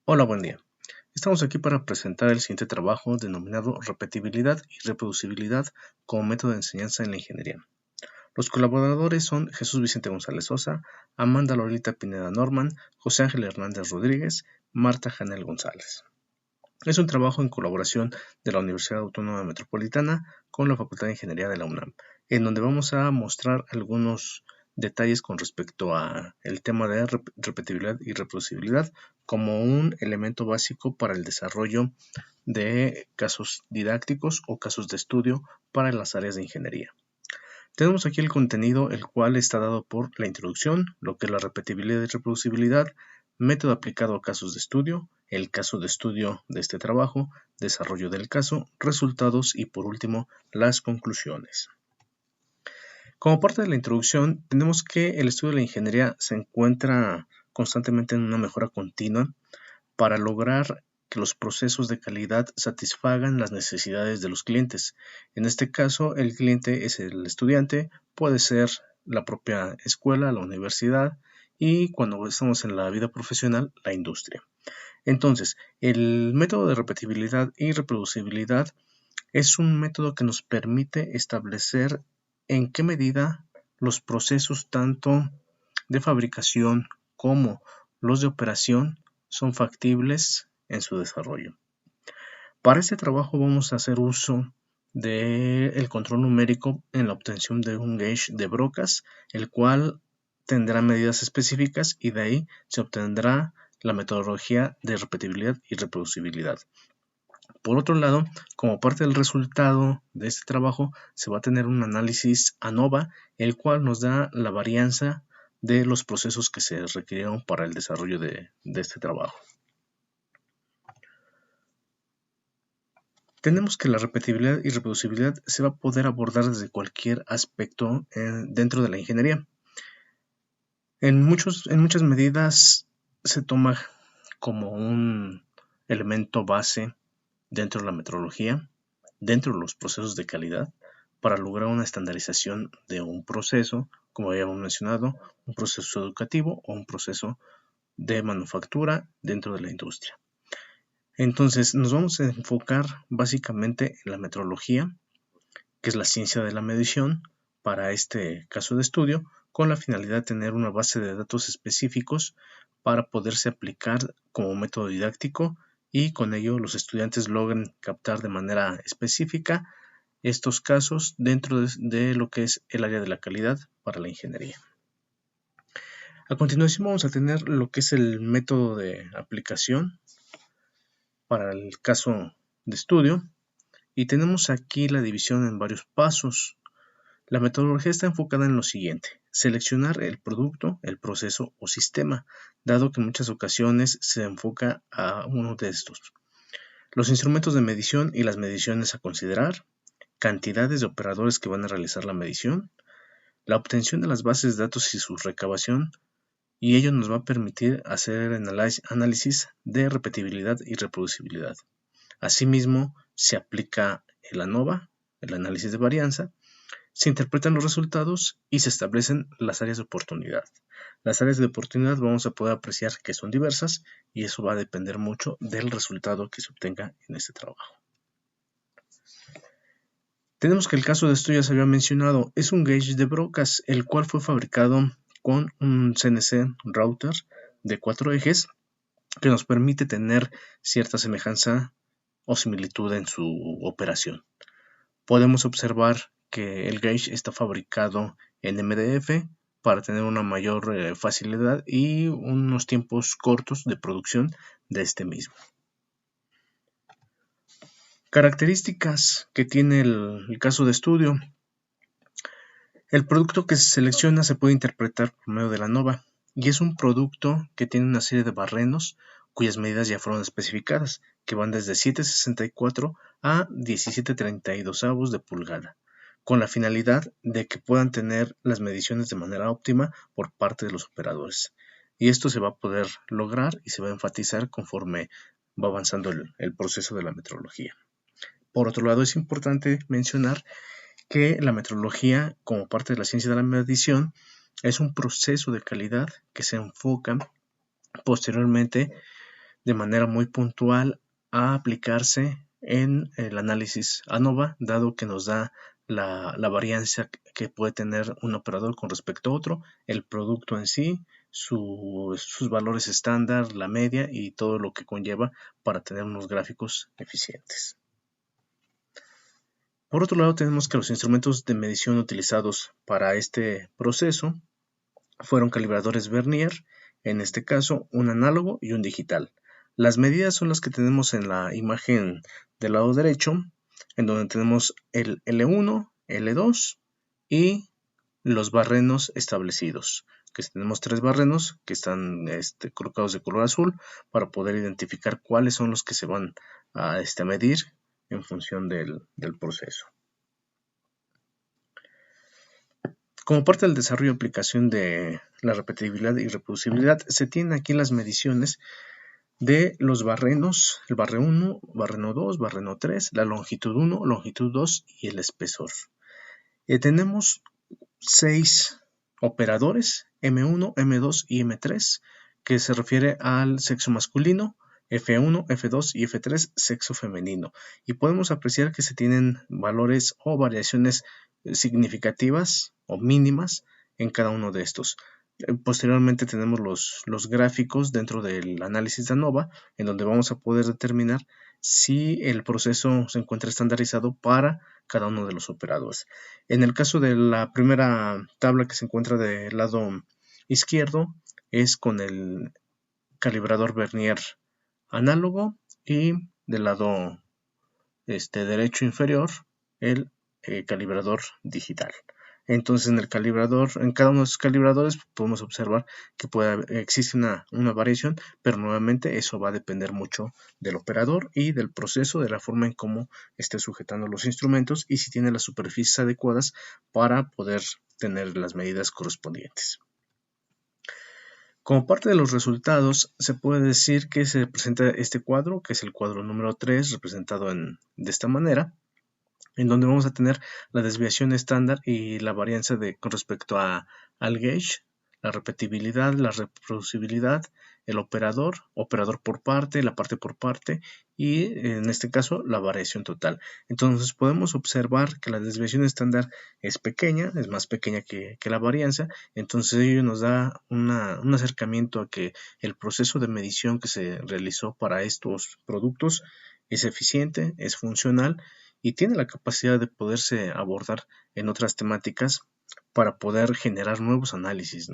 Hola, buen día. Estamos aquí para presentar el siguiente trabajo denominado Repetibilidad y Reproducibilidad como método de enseñanza en la ingeniería. Los colaboradores son Jesús Vicente González Sosa, Amanda Lolita Pineda Norman, José Ángel Hernández Rodríguez, Marta Janel González. Es un trabajo en colaboración de la Universidad Autónoma Metropolitana con la Facultad de Ingeniería de la UNAM, en donde vamos a mostrar algunos detalles con respecto a el tema de repetibilidad y reproducibilidad como un elemento básico para el desarrollo de casos didácticos o casos de estudio para las áreas de ingeniería. Tenemos aquí el contenido, el cual está dado por la introducción, lo que es la repetibilidad y reproducibilidad, método aplicado a casos de estudio, el caso de estudio de este trabajo, desarrollo del caso, resultados y por último las conclusiones. Como parte de la introducción, tenemos que el estudio de la ingeniería se encuentra constantemente en una mejora continua para lograr que los procesos de calidad satisfagan las necesidades de los clientes. En este caso, el cliente es el estudiante, puede ser la propia escuela, la universidad y cuando estamos en la vida profesional, la industria. Entonces, el método de repetibilidad y reproducibilidad es un método que nos permite establecer en qué medida los procesos tanto de fabricación como los de operación son factibles en su desarrollo. Para este trabajo vamos a hacer uso del control numérico en la obtención de un gauge de Brocas, el cual tendrá medidas específicas y de ahí se obtendrá la metodología de repetibilidad y reproducibilidad. Por otro lado, como parte del resultado de este trabajo, se va a tener un análisis ANOVA, el cual nos da la varianza de los procesos que se requirieron para el desarrollo de este trabajo. Tenemos que la repetibilidad y reproducibilidad se va a poder abordar desde cualquier aspecto dentro de la ingeniería. En muchas medidas se toma como un elemento base dentro de la metrología, dentro de los procesos de calidad, para lograr una estandarización de un proceso, como habíamos mencionado, un proceso educativo o un proceso de manufactura dentro de la industria. Entonces, nos vamos a enfocar básicamente en la metrología, que es la ciencia de la medición, para este caso de estudio, con la finalidad de tener una base de datos específicos para poderse aplicar como método didáctico y con ello los estudiantes logren captar de manera específica estos casos dentro de lo que es el área de la calidad para la ingeniería. A continuación vamos a tener lo que es el método de aplicación para el caso de estudio y tenemos aquí la división en varios pasos. La metodología está enfocada en lo siguiente: seleccionar el producto, el proceso o sistema, dado que en muchas ocasiones se enfoca a uno de estos. Los instrumentos de medición y las mediciones a considerar, cantidades de operadores que van a realizar la medición, la obtención de las bases de datos y su recabación, y ello nos va a permitir hacer análisis de repetibilidad y reproducibilidad. Asimismo, se aplica el ANOVA, el análisis de varianza, se interpretan los resultados y se establecen las áreas de oportunidad. Las áreas de oportunidad vamos a poder apreciar que son diversas y eso va a depender mucho del resultado que se obtenga en este trabajo. Tenemos que el caso de esto ya se había mencionado, es un gauge de Brocas, el cual fue fabricado con un CNC router de 4 ejes que nos permite tener cierta semejanza o similitud en su operación. Podemos observar que el gauge está fabricado en MDF para tener una mayor facilidad y unos tiempos cortos de producción de este mismo. Características que tiene el caso de estudio. El producto que se selecciona se puede interpretar por medio de la ANOVA y es un producto que tiene una serie de barrenos cuyas medidas ya fueron especificadas, que van desde 7,64 a 17,32 de pulgada, con la finalidad de que puedan tener las mediciones de manera óptima por parte de los operadores. Y esto se va a poder lograr y se va a enfatizar conforme va avanzando el proceso de la metrología. Por otro lado, es importante mencionar que la metrología, como parte de la ciencia de la medición, es un proceso de calidad que se enfoca posteriormente de manera muy puntual a aplicarse en el análisis ANOVA, dado que nos da la varianza que puede tener un operador con respecto a otro, el producto en sí, sus valores estándar, la media y todo lo que conlleva para tener unos gráficos eficientes. Por otro lado, tenemos que los instrumentos de medición utilizados para este proceso fueron calibradores Vernier, en este caso un análogo y un digital. Las medidas son las que tenemos en la imagen del lado derecho, en donde tenemos el L1, L2 y los barrenos establecidos, que tenemos 3 barrenos que están colocados de color azul para poder identificar cuáles son los que se van a medir en función del proceso. Como parte del desarrollo y aplicación de la repetibilidad y reproducibilidad, se tienen aquí las mediciones de los barrenos, el barreno 1, barreno 2, barreno 3, la longitud 1, longitud 2 y el espesor. Tenemos 6 operadores, M1, M2 y M3, que se refiere al sexo masculino, F1, F2 y F3, sexo femenino. Y podemos apreciar que se tienen valores o variaciones significativas o mínimas en cada uno de estos. Posteriormente tenemos los gráficos dentro del análisis de ANOVA, en donde vamos a poder determinar si el proceso se encuentra estandarizado para cada uno de los operadores. En el caso de la primera tabla que se encuentra del lado izquierdo, es con el calibrador Vernier análogo y del lado derecho inferior el calibrador digital. Entonces en cada uno de estos calibradores podemos observar que existe una variación, pero nuevamente eso va a depender mucho del operador y del proceso, de la forma en cómo esté sujetando los instrumentos y si tiene las superficies adecuadas para poder tener las medidas correspondientes. Como parte de los resultados, se puede decir que se presenta este cuadro, que es el cuadro número 3, representado de esta manera, en donde vamos a tener la desviación estándar y la varianza con respecto al gauge, la repetibilidad, la reproducibilidad, el operador por parte, la parte por parte y en este caso la variación total. Entonces podemos observar que la desviación estándar es pequeña, es más pequeña que la varianza, entonces ello nos da un acercamiento a que el proceso de medición que se realizó para estos productos es eficiente, es funcional y tiene la capacidad de poderse abordar en otras temáticas para poder generar nuevos análisis,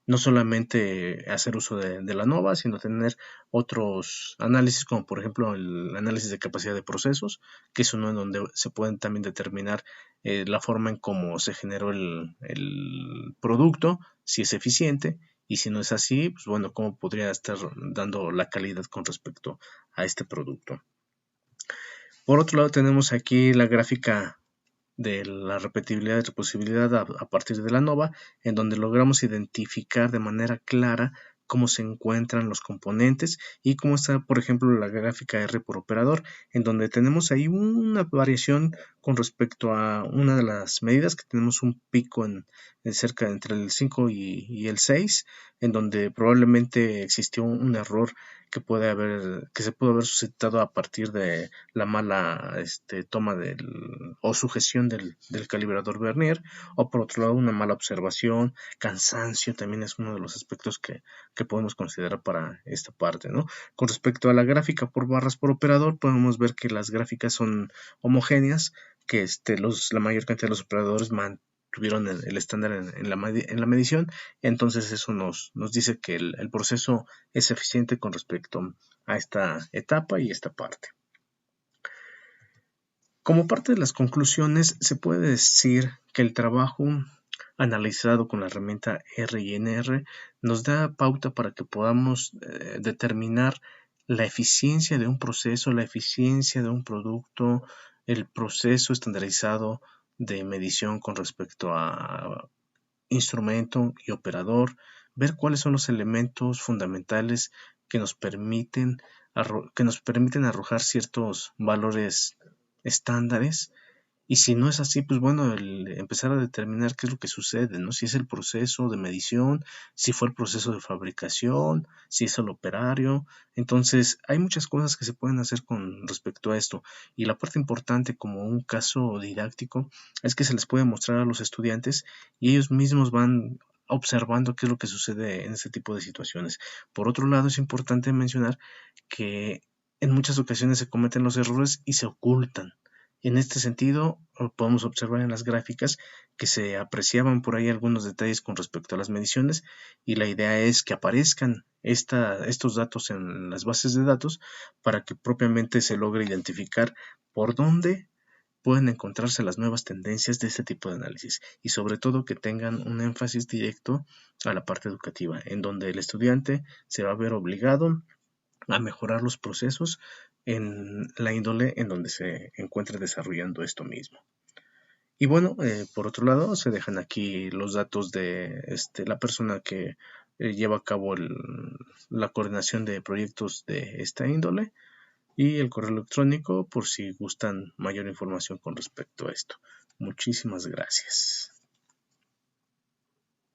no solamente hacer uso de la ANOVA, sino tener otros análisis como por ejemplo el análisis de capacidad de procesos, que es uno en donde se pueden también determinar la forma en cómo se generó el producto, si es eficiente, y si no es así, pues bueno, cómo podría estar dando la calidad con respecto a este producto. Por otro lado tenemos aquí la gráfica de la repetibilidad y reproducibilidad a partir de la ANOVA, en donde logramos identificar de manera clara cómo se encuentran los componentes y cómo está, por ejemplo, la gráfica R por operador, en donde tenemos ahí una variación con respecto a una de las medidas, que tenemos un pico en cerca entre el 5 y el 6, en donde probablemente existió un error que se pudo haber suscitado a partir de la mala toma o sujeción del calibrador Vernier, o por otro lado una mala observación, cansancio también es uno de los aspectos que podemos considerar para esta parte, ¿no? Con respecto a la gráfica por barras por operador, podemos ver que las gráficas son homogéneas, que la mayor cantidad de los operadores tuvieron el estándar en la medición, entonces eso nos dice que el proceso es eficiente con respecto a esta etapa y esta parte. Como parte de las conclusiones, se puede decir que el trabajo analizado con la herramienta RINR nos da pauta para que podamos determinar la eficiencia de un proceso, la eficiencia de un producto, el proceso estandarizado de medición con respecto a instrumento y operador, ver cuáles son los elementos fundamentales que nos permiten arrojar ciertos valores estándares Y si no es así, pues bueno, empezar a determinar qué es lo que sucede, ¿no? Si es el proceso de medición, si fue el proceso de fabricación, si es el operario. Entonces, hay muchas cosas que se pueden hacer con respecto a esto. Y la parte importante, como un caso didáctico, es que se les puede mostrar a los estudiantes y ellos mismos van observando qué es lo que sucede en este tipo de situaciones. Por otro lado, es importante mencionar que en muchas ocasiones se cometen los errores y se ocultan. En este sentido, podemos observar en las gráficas que se apreciaban por ahí algunos detalles con respecto a las mediciones y la idea es que aparezcan estos datos en las bases de datos para que propiamente se logre identificar por dónde pueden encontrarse las nuevas tendencias de este tipo de análisis y sobre todo que tengan un énfasis directo a la parte educativa, en donde el estudiante se va a ver obligado a mejorar los procesos en la índole en donde se encuentre desarrollando esto mismo. Y bueno, por otro lado, se dejan aquí los datos de la persona que lleva a cabo la coordinación de proyectos de esta índole y el correo electrónico por si gustan mayor información con respecto a esto. Muchísimas gracias.